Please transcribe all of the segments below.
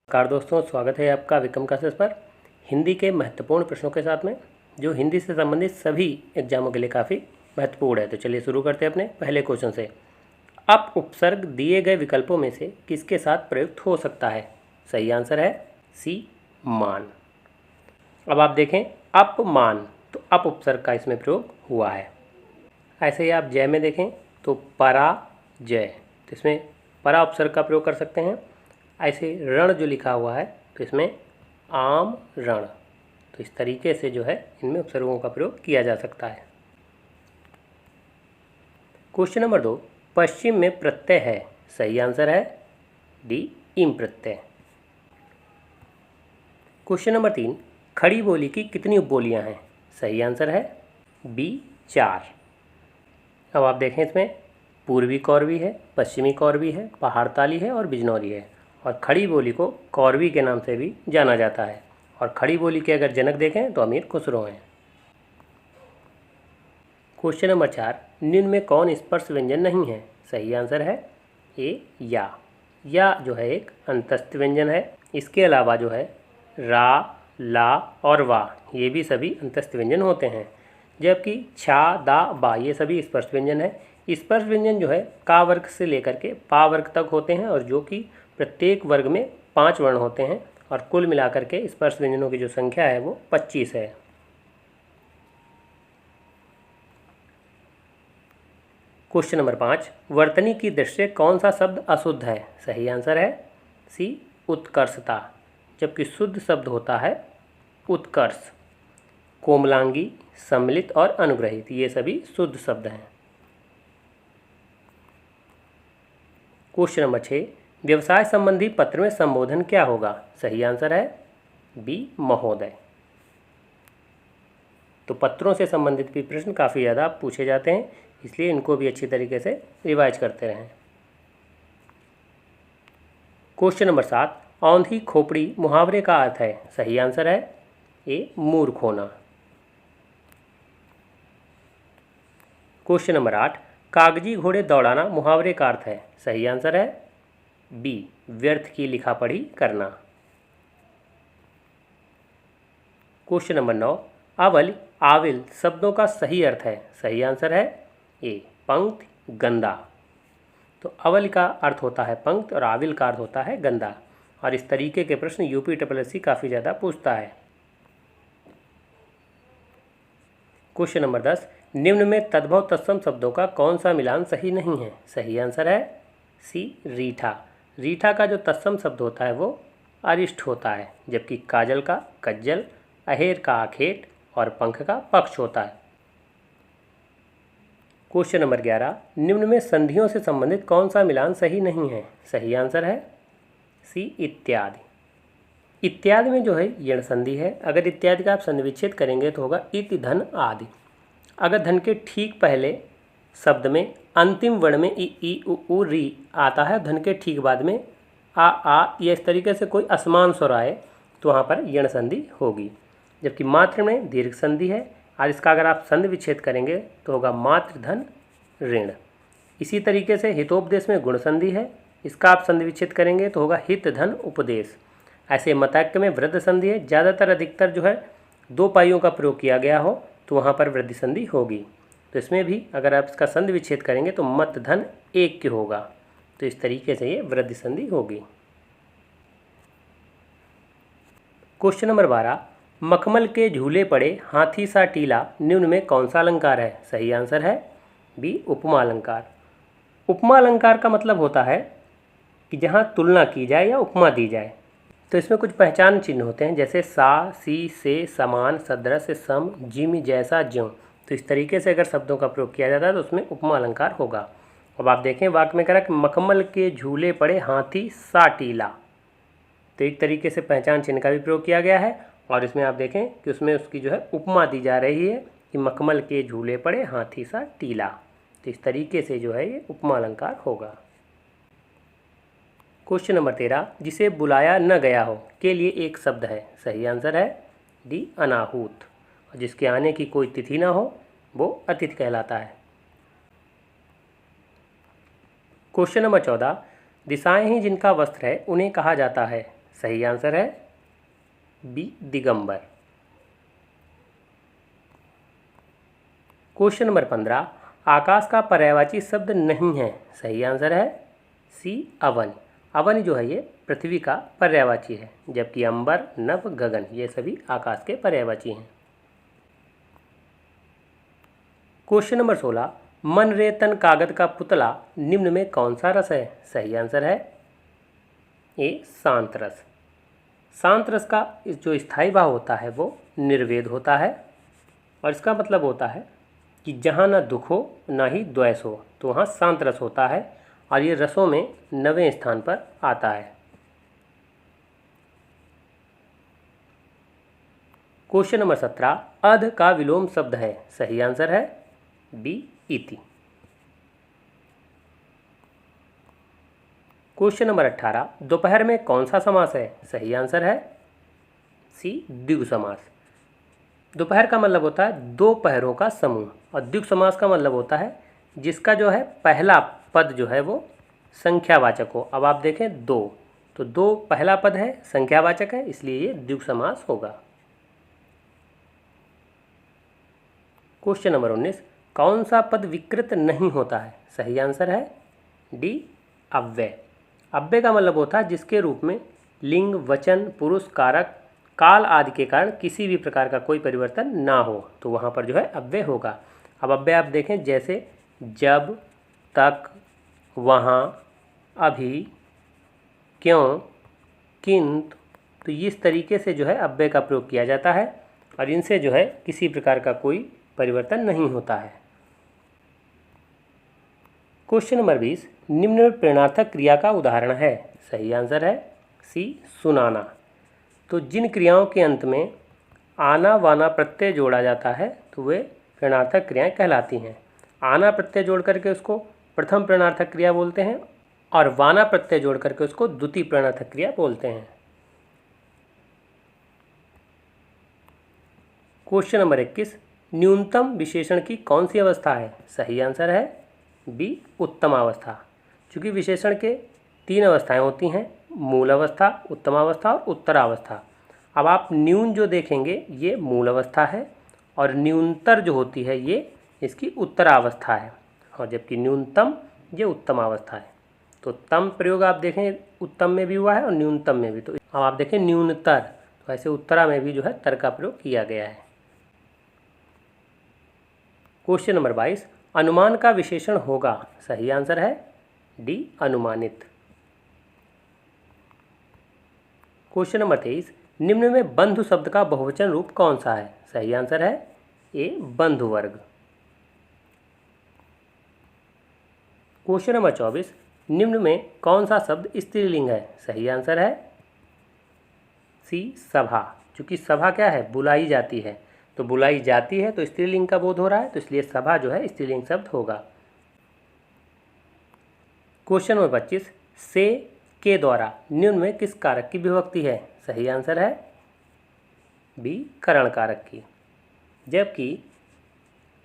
नमस्कार दोस्तों, स्वागत है आपका विक्रम क्लासेस पर हिंदी के महत्वपूर्ण प्रश्नों के साथ में, जो हिंदी से संबंधित सभी एग्जामों के लिए काफ़ी महत्वपूर्ण है। तो चलिए शुरू करते हैं अपने पहले क्वेश्चन से। अप उपसर्ग दिए गए विकल्पों में से किसके साथ प्रयुक्त हो सकता है? सही आंसर है सी, मान। अब आप देखें अप मान, तो अप उपसर्ग का इसमें प्रयोग हुआ है। ऐसे ही आप जय में देखें तो परा जय, तो इसमें परा उपसर्ग का प्रयोग कर सकते हैं। ऐसे रण जो लिखा हुआ है तो इसमें आम रण, तो इस तरीके से जो है इनमें उपसर्गों का प्रयोग किया जा सकता है। क्वेश्चन नंबर 2, पश्चिम में प्रत्यय है। सही आंसर है डी, इम प्रत्यय। क्वेश्चन नंबर 3, खड़ी बोली की कितनी उपबोलियां हैं? सही आंसर है बी, 4। अब आप देखें इसमें पूर्वी कौरवी है, पश्चिमी कौरवी है, पहाड़ताली है और बिजनौरी है। और खड़ी बोली को कौरवी के नाम से भी जाना जाता है। और खड़ी बोली के अगर जनक देखें तो अमीर खुसरो हैं। क्वेश्चन नंबर 4, निम्न में कौन स्पर्श व्यंजन नहीं है? सही आंसर है ए, या जो है एक अंतस्थ व्यंजन है। इसके अलावा जो है रा, ला और वा, ये भी सभी अंतस्थ व्यंजन होते हैं। जबकि छा, दा, बा ये सभी स्पर्श व्यंजन है। स्पर्श व्यंजन जो है का वर्ग से लेकर के पा वर्ग तक होते हैं, और जो कि प्रत्येक वर्ग में 5 वर्ण होते हैं। और कुल मिलाकर के स्पर्श व्यंजनों की जो संख्या है वो 25 है। क्वेश्चन नंबर 5, वर्तनी की दृष्टि से कौन सा शब्द अशुद्ध है? सही आंसर है सी, उत्कर्षता। जबकि शुद्ध शब्द होता है उत्कर्ष। कोमलांगी, सम्मिलित और अनुग्रहित ये सभी शुद्ध शब्द हैं। क्वेश्चन नंबर 6, व्यवसाय संबंधी पत्र में संबोधन क्या होगा? सही आंसर है बी, महोदय। तो पत्रों से संबंधित भी प्रश्न काफ़ी ज़्यादा पूछे जाते हैं, इसलिए इनको भी अच्छी तरीके से रिवाइज करते रहें। क्वेश्चन नंबर 7, औंधी खोपड़ी मुहावरे का अर्थ है? सही आंसर है ए, मूर्ख होना। क्वेश्चन नंबर 8, कागजी घोड़े दौड़ाना मुहावरे का अर्थ है? सही आंसर है बी, व्यर्थ की लिखा पढ़ी करना। क्वेश्चन नंबर 9, अवल आविल शब्दों का सही अर्थ है? सही आंसर है ए, पंक्ति, गंदा। तो अवल का अर्थ होता है पंक्ति और आविल का अर्थ होता है गंदा। और इस तरीके के प्रश्न UPSSC काफ़ी ज़्यादा पूछता है। क्वेश्चन नंबर 10, निम्न में तद्भव तत्सम शब्दों का कौन सा मिलान सही नहीं है? सही आंसर है सी, रीठा। रीठा का जो तत्सम शब्द होता है वो अरिष्ट होता है, जबकि काजल का कज्जल, अहेर का आखेट और पंख का पक्ष होता है। क्वेश्चन नंबर 11, निम्न में संधियों से संबंधित कौन सा मिलान सही नहीं है? सही आंसर है सी, इत्यादि। इत्यादि में जो है यण संधि है। अगर इत्यादि का आप संधि विच्छेद करेंगे तो होगा इति, धन, आदि। अगर धन के ठीक पहले शब्द में अंतिम वर्ण में ई, उ, री आता है, धन के ठीक बाद में आ, या इस तरीके से कोई असमान स्वर आए तो वहाँ पर यण संधि होगी। जबकि मात्र में दीर्घ संधि है, और इसका अगर आप संधि विच्छेद करेंगे तो होगा मात्र, धन, ऋण। इसी तरीके से हितोपदेश में गुण संधि है, इसका आप संधि विच्छेद करेंगे तो होगा हित, धन, उपदेश। ऐसे मताक्य में वृद्ध संधि है, ज़्यादातर अधिकतर जो है 2 पाइयों का प्रयोग किया गया हो तो वहाँ पर वृद्धि संधि होगी। तो इसमें भी अगर आप इसका संधि विच्छेद करेंगे तो मत, धन, एक के होगा, तो इस तरीके से ये वृद्धि संधि होगी। क्वेश्चन नंबर 12, मखमल के झूले पड़े हाथी सा टीला निम्न में कौन सा अलंकार है? सही आंसर है बी, उपमा अलंकार। उपमा अलंकार का मतलब होता है कि जहाँ तुलना की जाए या उपमा दी जाए। तो इसमें कुछ पहचान चिन्ह होते हैं, जैसे सा, सी, से, समान, सदृश, सम, जिम, जैसा, ज्यों। तो इस तरीके से अगर शब्दों का प्रयोग किया जाता है तो उसमें उपमा अलंकार होगा। अब आप देखें वाक्य में कह रहा है कि मखमल के झूले पड़े हाथी सा टीला, तो एक तरीके से पहचान चिन्ह का भी प्रयोग किया गया है। और इसमें आप देखें कि उसमें उसकी जो है उपमा दी जा रही है कि मखमल के झूले पड़े हाथी सा टीला, तो इस तरीके से जो है ये उपमा अलंकार होगा। क्वेश्चन नंबर 13, जिसे बुलाया न गया हो के लिए एक शब्द है? सही आंसर है डी, अनाहूत। और जिसके आने की कोई तिथि ना हो वो अतिथि कहलाता है। क्वेश्चन नंबर 14, दिशाएं ही जिनका वस्त्र है उन्हें कहा जाता है? सही आंसर है बी दिगंबर। क्वेश्चन नंबर 15, आकाश का पर्यायवाची शब्द नहीं है। सही आंसर है सी अवन। अवन जो है ये पृथ्वी का पर्यायवाची है, जबकि अंबर, नभ, गगन ये सभी आकाश के पर्यायवाची हैं। क्वेश्चन नंबर 16, मन रे तन कागज का पुतला निम्न में कौन सा रस है। सही आंसर है ए शांत रस। शांत रस का जो स्थायी भाव होता है वो निर्वेद होता है, और इसका मतलब होता है कि जहाँ ना दुख हो ना ही द्वेष हो, तो वहाँ शांत रस होता है, और ये रसों में 9वें स्थान पर आता है। क्वेश्चन नंबर 17, अध का विलोम शब्द है। सही आंसर है बी इति। क्वेश्चन नंबर 18, दोपहर में कौन सा समास है। सही आंसर है सी द्विगु समास। दोपहर का मतलब होता है दो पहरों का समूह, और द्विगु समास का मतलब होता है जिसका जो है पहला पद जो है वो संख्यावाचक हो। अब आप देखें दो, तो दो पहला पद है, संख्यावाचक है, इसलिए ये द्विगु समास होगा। क्वेश्चन नंबर 19, कौन सा पद विकृत नहीं होता है। सही आंसर है डी अव्यय। अव्यय का मतलब होता है जिसके रूप में लिंग, वचन, पुरुष, कारक, काल आदि के कारण किसी भी प्रकार का कोई परिवर्तन ना हो, तो वहाँ पर जो है अव्यय होगा। अब अव्यय आप देखें जैसे जब, तक, वहाँ, अभी, क्यों, किंतु, तो इस तरीके से जो है अव्यय का प्रयोग किया जाता है, और इनसे जो है किसी प्रकार का कोई परिवर्तन नहीं होता है। क्वेश्चन नंबर 20, निम्न में प्रेरणार्थक क्रिया का उदाहरण है। सही आंसर है सी सुनाना। तो जिन क्रियाओं के अंत में आना वाना प्रत्यय जोड़ा जाता है तो वे प्रेरणार्थक क्रियाएं कहलाती हैं। आना प्रत्यय जोड़ करके उसको प्रथम प्रेरणार्थक क्रिया बोलते हैं, और वाना प्रत्यय जोड़ करके उसको द्वितीय प्रेरणार्थक क्रिया बोलते हैं। क्वेश्चन नंबर 21, न्यूनतम विशेषण की कौन सी अवस्था है। सही आंसर है बी उत्तमावस्था। चूँकि विशेषण के 3 अवस्थाएं होती हैं, मूल अवस्था, उत्तमावस्था और उत्तरावस्था। अब आप न्यून जो देखेंगे ये मूल अवस्था है, और न्यूनतर जो होती है ये इसकी उत्तरावस्था है, और जबकि न्यूनतम ये उत्तमावस्था है। तो तम प्रयोग आप देखें उत्तम में भी हुआ है और न्यूनतम में भी। तो अब आप देखें न्यूनतर, तो ऐसे उत्तरा में भी जो है तर का प्रयोग किया गया है। क्वेश्चन नंबर 22, अनुमान का विशेषण होगा। सही आंसर है डी अनुमानित। क्वेश्चन नंबर 23, निम्न में बंधु शब्द का बहुवचन रूप कौन सा है। सही आंसर है ए बंधु वर्ग। क्वेश्चन नंबर 24, निम्न में कौन सा शब्द स्त्रीलिंग है। सही आंसर है सी सभा। चूँकि सभा क्या है, बुलाई जाती है, तो बुलाई जाती है तो स्त्रीलिंग का बोध हो रहा है, तो इसलिए सभा जो है स्त्रीलिंग शब्द होगा। क्वेश्चन नंबर 25, से के द्वारा निम्न में किस कारक की विभक्ति है। सही आंसर है बी करण कारक की। जबकि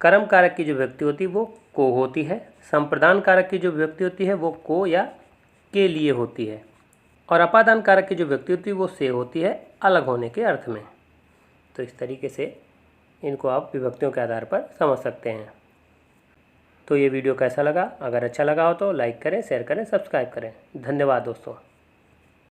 कर्म कारक की जो विभक्ति होती है वो को होती है, संप्रदान कारक की जो विभक्ति होती है वो को या के लिए होती है, और अपादान कारक की जो विभक्ति होती है वो से होती है, अलग होने के अर्थ में। तो इस तरीके से इनको आप विभक्तियों के आधार पर समझ सकते हैं। तो ये वीडियो कैसा लगा? अगर अच्छा लगा हो तो लाइक करें, शेयर करें, सब्सक्राइब करें। धन्यवाद दोस्तों।